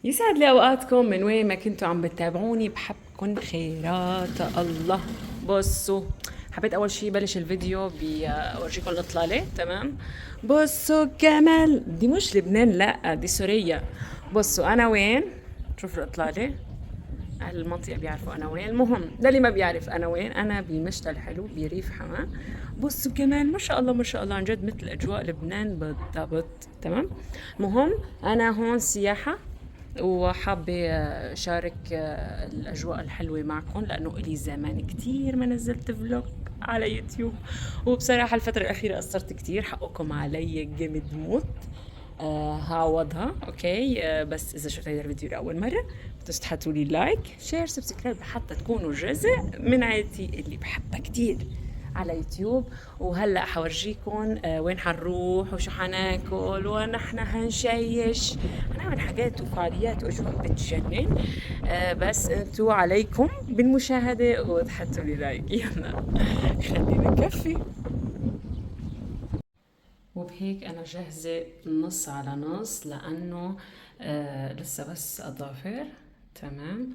يسعد لي اوقاتكم من وين ما كنتوا عم بتتابعوني، بحبكن خيرات الله. بصوا، حبيت اول شي بلش الفيديو بورجيكم الاطلاله. تمام، بصوا جمال، دي مش لبنان، لا دي سوريا. بصوا انا وين، شوفوا الاطلاله. اهل المنطقه بيعرفوا انا وين. المهم للي ما بيعرف انا وين، انا بمشتى الحلو بريف حماه. بصوا كمان ما شاء الله ما شاء الله، عن جد مثل اجواء لبنان بالضبط. تمام. المهم انا هون سياحه، وحابة شارك الأجواء الحلوة معكم، لأنه إلي زمان كتير ما نزلت فلوج على يوتيوب. وبصراحة الفترة الأخيرة قصرت كتير، حقكم علي جامد موت. هعوضها اوكي. بس اذا شفت هذا الفيديو لاول مره، بتنسوا تحطوا لي لايك شير سبسكرايب حتى تكونوا جزء من عائلتي اللي بحبها كتير على يوتيوب. وهلا حورجيكم وين حنروح وشو حناكل ونحن هنشيش، هنعمل حاجات وفعاليات واجواء بتجنن. بس انتوا عليكم بالمشاهده وتحطوا لي لايك. يلا خلينا نكفي. وبهيك أنا جاهزة نص على نص، لأنه لسه بس أظافر. تمام.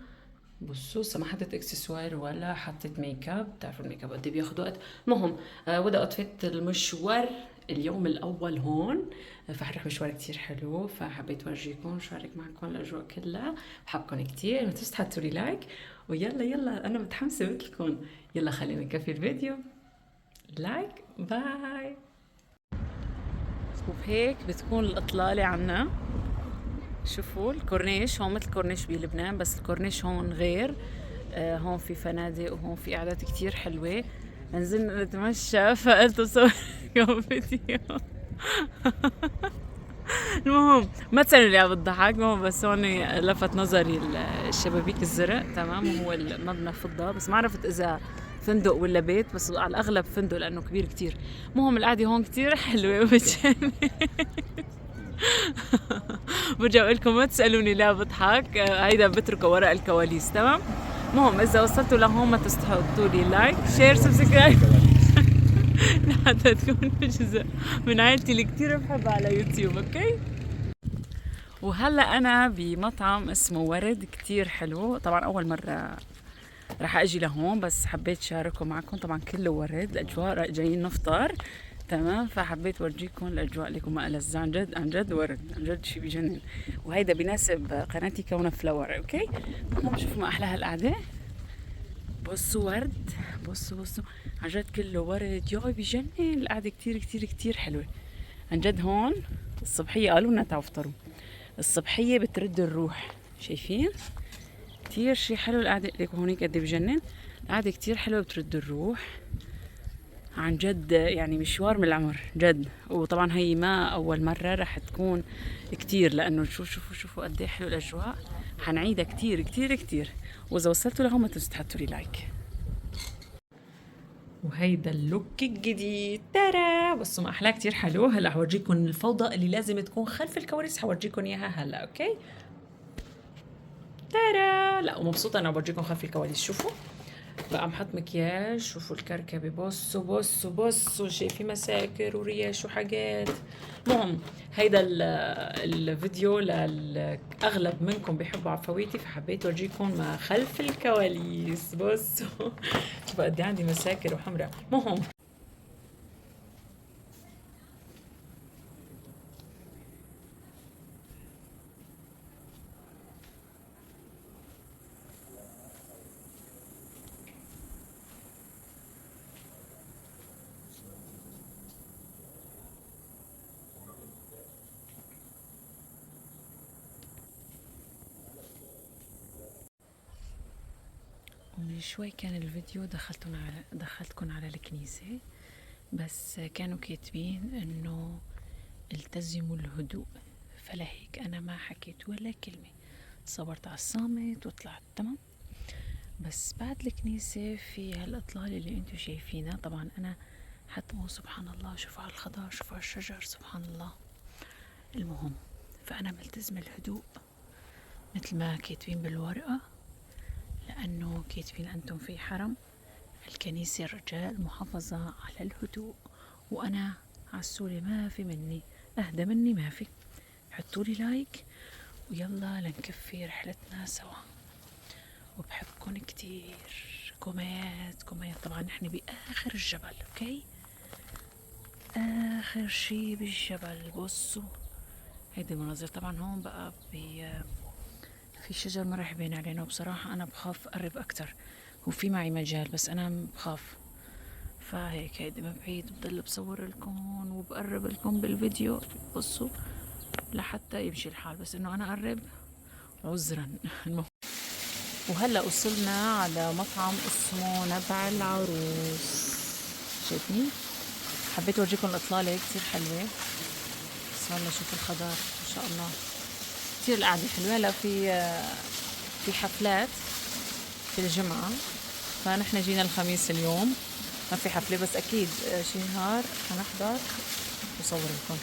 بصوا لسه ما حطيت اكسسوار ولا حطيت ميك اب، بتعرفوا الميك اب قد إيه بياخد وقت. المهم بدأ أطفت المشوار اليوم الأول هون. فحرح مشوار كتير حلو، فحبيت ورجيكم شارك معكم الأجواء كلها. بحبكم كتير، ما تنسوا تحطوا لي لايك. ويلا يلا أنا متحمسة مثلكم. يلا خلينا نكفي الفيديو. لايك باي. وبهيك بتكون الإطلالة عنا. شوفوا الكورنيش هون مثل كورنيش بلبنان، بس الكورنيش هون غير. هون في فنادق وهون في قعدات كتير حلوة. نزلنا نتمشى فقلت أصور لكم فيديو. المهم ما تسألوا لي على الضحك. المهم بس هون لفت نظري الشبابيك الزرق. تمام. وهو المبنى فضة، بس ما عرفت إذا فندق ولا بيت، بس على الأغلب فندق لأنه كبير كتير. المهم القعدة هون كتير حلوة وبتجنن. برجع بقول لكم ما تسالوني لا بضحك. هيدا بتركه وراء الكواليس. تمام. المهم اذا وصلتوا لهون ما تستحطوا لي لايك شير سبسكرايب لحتى تكونوا جزء من عائلتي اللي كتير بحبها على يوتيوب. اوكي. وهلا انا بمطعم اسمه ورد كتير حلو. طبعا اول مره راح اجي لهون، بس حبيت شاركه معكم. طبعا كله ورد، الاجواء جايين نفطر. تمام. فحبيت ورجيكم الاجواء لكم ما ألذ. عن جد عن جد ورد، عن جد شي بجنن. وهيدا بيناسب قناتي كونها فلاور. اوكي. هم شوفوا ما احلى هالقعده. بصوا ورد، بصوا بصوا، عن جد كله ورد. ياي بجنن القعده كتير كتير كتير حلوه. عن جد هون الصبحيه قالوا لنا تعالوا افطروا. الصبحيه بترد الروح. شايفين كتير شي حلو القعدة ليكوا هونيك قد بجنن. القعدة كتير حلوة بترد الروح. عن جد يعني مشوار من العمر جد. وطبعا هي ما أول مرة رح تكون كتير، لأنه شوفوا قد حلو الأجواء. حنعيدها كتير كتير كتير. وإذا وصلتوا لهون ما تنسوا تحطوا لي لايك. وهيدا اللوك الجديد ترى بصوا ما احلاه كتير حلو. هلا حورجيكم الفوضى اللي لازم تكون خلف الكواليس، حورجيكم اياها هلا. اوكي. ترى لا ومبسوطه انا بورجيكم خلف الكواليس. شوفوا بقى محط مكياج، شوفوا الكركبة، بصوا بصوا بصوا، شايفين مساكر وريش وحاجات. المهم هيدا الفيديو للأغلب منكم بيحبوا عفويتي، فحبيت أورجيكم ما خلف الكواليس. بصوا شوفوا قد إيه عندي مساكر وحمرة. المهم ومن شوي كان الفيديو دخلتكم على الكنيسة، بس كانوا كاتبين انه التزموا الهدوء، فلهيك انا ما حكيت ولا كلمة، صبرت على الصامت وطلعت. تمام. بس بعد الكنيسة في هالإطلالة اللي انتو شايفينها. طبعا انا حتى سبحان الله، شوفوا على الخضار، شوفوا على الشجر، سبحان الله. المهم فانا ملتزمة الهدوء مثل ما كاتبين بالورقة، لأنه كاتبين أنتم في حرم الكنيسة الرجال محافظة على الهدوء، وأنا عالسوري ما في مني، أهدى مني ما في. حطوا لي لايك ويلا لنكفي رحلتنا سوا. وبحبكن كتير. كومات كومات. طبعا نحن بآخر الجبل، اوكي؟ آخر شي بالجبل. بصوا هيدي المناظر. طبعا هون بقى في شجر مرح بين علينا، وبصراحة أنا بخاف أقرب أكتر. وفي معي مجال بس أنا بخاف، فهيك هيدي من بعيد بضل بصور لكم وبقرب لكم بالفيديو. بصوا لحتى يمشي الحال، بس إنه أنا أقرب عذرا. وهلا وصلنا على مطعم اسمه نبع العروس. شايفين؟ حبيت اورجيكم الاطلاله كتير حلوه. بس والله شوفوا الخضار ما شاء الله. كتير القعده حلوه. هلا في حفلات في الجمعه، فنحن جينا الخميس اليوم ما في حفله، بس اكيد شي نهار حنحضر وصور لكم.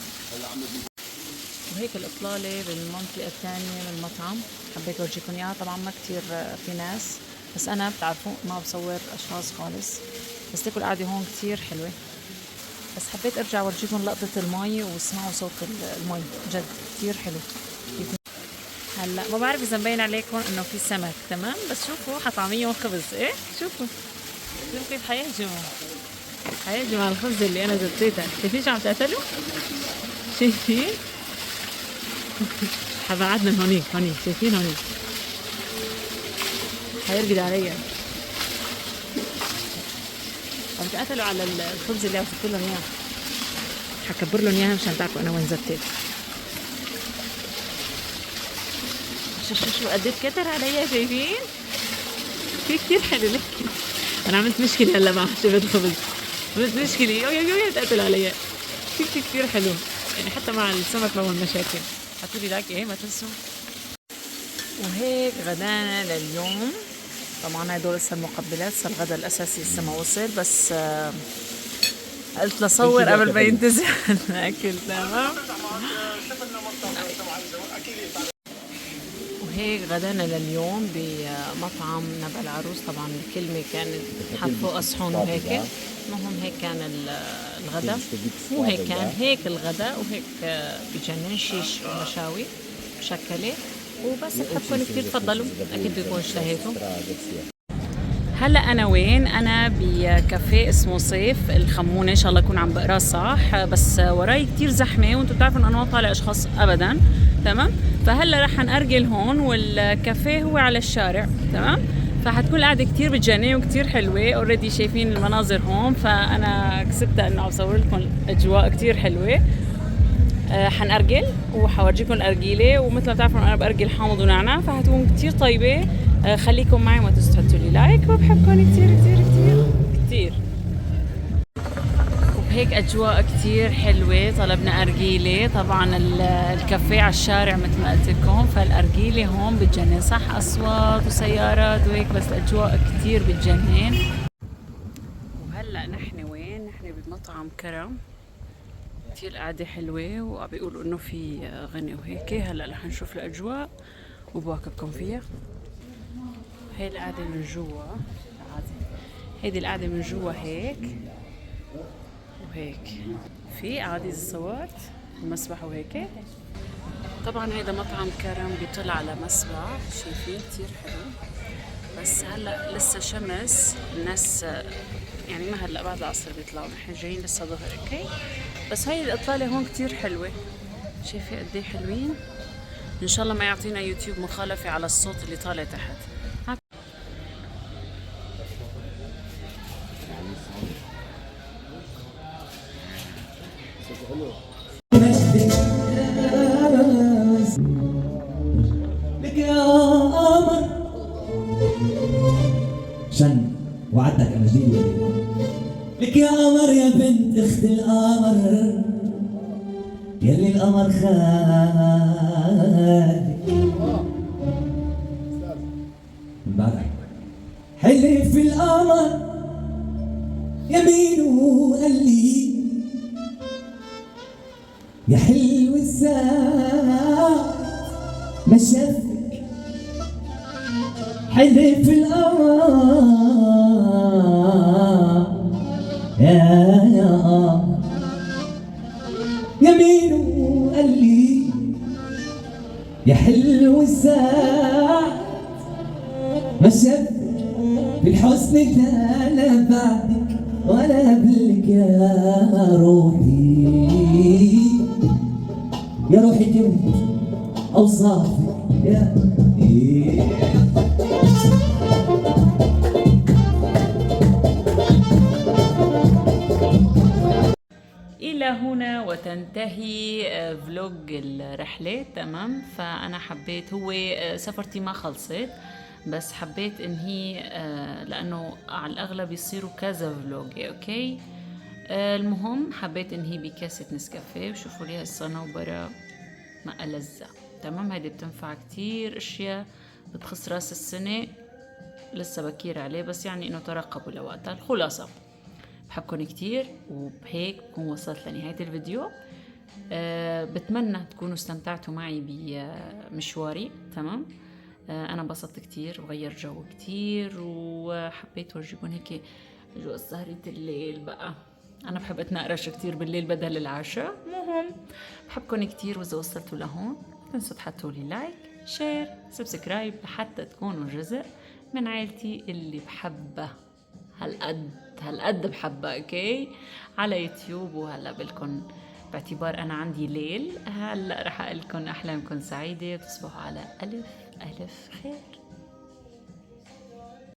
وهيك الإطلالة بالمنطقة الثانية من المطعم. حبيت أورجيكم إياها. طبعا ما كتير في ناس، بس أنا بتعرفوا ما بصور أشخاص خالص، بس ليكوا القعدة هون كتير حلوة. بس حبيت أرجع أورجيكم لقطة المي واسمعوا صوت المي، جد كتير حلو. هلا ما بعرف إذا مبين عليكم إنه في سمك، تمام؟ بس شوفوا حطعمية وخبز. إيه شوفوا كيف حيهجم على الخبز اللي أنا زتيتها. شايفين شو عم تقتلوا؟ شايفين؟ حبعدنا من هونيك شايفين هونيك حيرقد عليا. عم تقتلوا على الخبز اللي عم تحط لهم اياه. حكبر لهم اياها مشان تعرفوا انا وين زتت. شو قد كتر عليا. شايفين في كتير حلو لك. انا عملت مشكله هلا مع شبه الخبز، عملت مشكله. يو تقتلوا عليا. كتير حلو يعني، حتى مع السمك ما هو مشاكل. حطوا لي لايك ايه ما تنسوا. وهيك غدانا لليوم. طبعا هدول لسه المقبلات، لسه الغدا الاساسي لسه ما وصل، بس قلت لصور قبل ما ينتزع الاكل. تمام. وهيك غدانا لليوم بمطعم نبع العروس. طبعا الكلمة كانت بتنحط فوق صحون وهيك. المهم هيك كان الغدا، وهيك كان هيك الغدا، وهيك بجنن شيش ومشاوي مشكلة وبس. بحبكم كتير. تفضلوا، اكيد بيكون اشتهيتوا. هلا انا وين؟ انا بكافيه اسمه صيف الخمونه، ان شاء الله اكون عم بقراه صح، بس وراي كتير زحمه وانتم بتعرفوا انه انا ما طالع اشخاص ابدا. تمام. فهلا رح نأرجل هون، والكافيه هو على الشارع. تمام. فحتكون القعده كتير بتجنن وكتير حلوه. اوريدي شايفين المناظر هون، فانا كسبتها انه عم صور لكم اجواء كتير حلوه. حنأرجل وحورجيكم الأرجيلة، ومثل ما بتعرفوا أنا بأرجل حامض ونعناع، فهتكون كتير طيبة. خليكم معي وما تنسوا تحطوا لي لايك، وبحبكم كتير كتير كتير كتير. وبهيك أجواء كتير حلوة طلبنا أرجيلة. طبعا الكافيه على الشارع مثل ما قلت لكم، فالأرجيلة هون بتجنن صح. أصوات وسيارات وهيك، بس الأجواء كتير بتجنن. وهلأ نحن وين؟ نحن بمطعم كرم. كتير القعدة حلوة، وبيقولوا انه في غني وهيك. هلا رح نشوف الاجواء وبواكبكم فيها. هي القعدة من جوا. هيدي القعدة من جوا هيك وهيك. في قعدة صورت المسبح وهيك. طبعا هيدا مطعم كرم بيطل على مسبح، شايفين كتير حلو. بس هلا لسه شمس، الناس يعني ما هلا بعد العصر بيطلعوا، نحن جايين لسه ظهر. اوكي. بس هاي الاطلاله هون كتير حلوه. شايفه قد ايه حلوين. ان شاء الله ما يعطينا يوتيوب مخالفه على الصوت اللي طالع تحت. لك يا قمر شن وعدك انا جديد. لك يا قمر يا بنت اخت القمر، يلي القمر خالك من بعدك. حلف القمر يمينه وقال لي يا حلو الزاد ما شافك. حلف القمر يا يمينه قال لي يا حلو الساعة مشت في الحسن لا بعدك ولا قبلك يا روحي، يا روحي جبت أوصافك يا إلى هنا وتنتهي فلوج الرحلة. تمام، فأنا حبيت، هو سفرتي ما خلصت بس حبيت انهي لأنه على الأغلب يصيروا كذا فلوج. أوكي، المهم حبيت انهي بكاسة نسكافيه، وشوفوا لي هالصنوبرة ما ألذة. تمام، هيدي بتنفع كتير اشياء بتخص راس السنة، لسه بكير عليه بس يعني انه ترقبوا لوقتها. الخلاصة بحبكن كتير، وبهيك بكون وصلت لنهاية الفيديو. بتمنى تكونوا استمتعتوا معي بمشواري. تمام، انا انبسطت كتير وغير جو كتير، وحبيت اورجيكم هيك جو سهرة الليل. بقى انا بحب اتنقرش كتير بالليل بدل العشاء. مهم، بحبكم كتير، واذا وصلتوا لهون لا تنسوا تحطوا لي لايك، شير، سبسكرايب لحتى تكونوا جزء من عائلتي اللي بحبها هالقد بحبها. اوكي، على يوتيوب. وهلا بلكن باعتبار انا عندي ليل، هلا رح اقلكن احلامكن سعيده وتصبحوا على الف الف خير.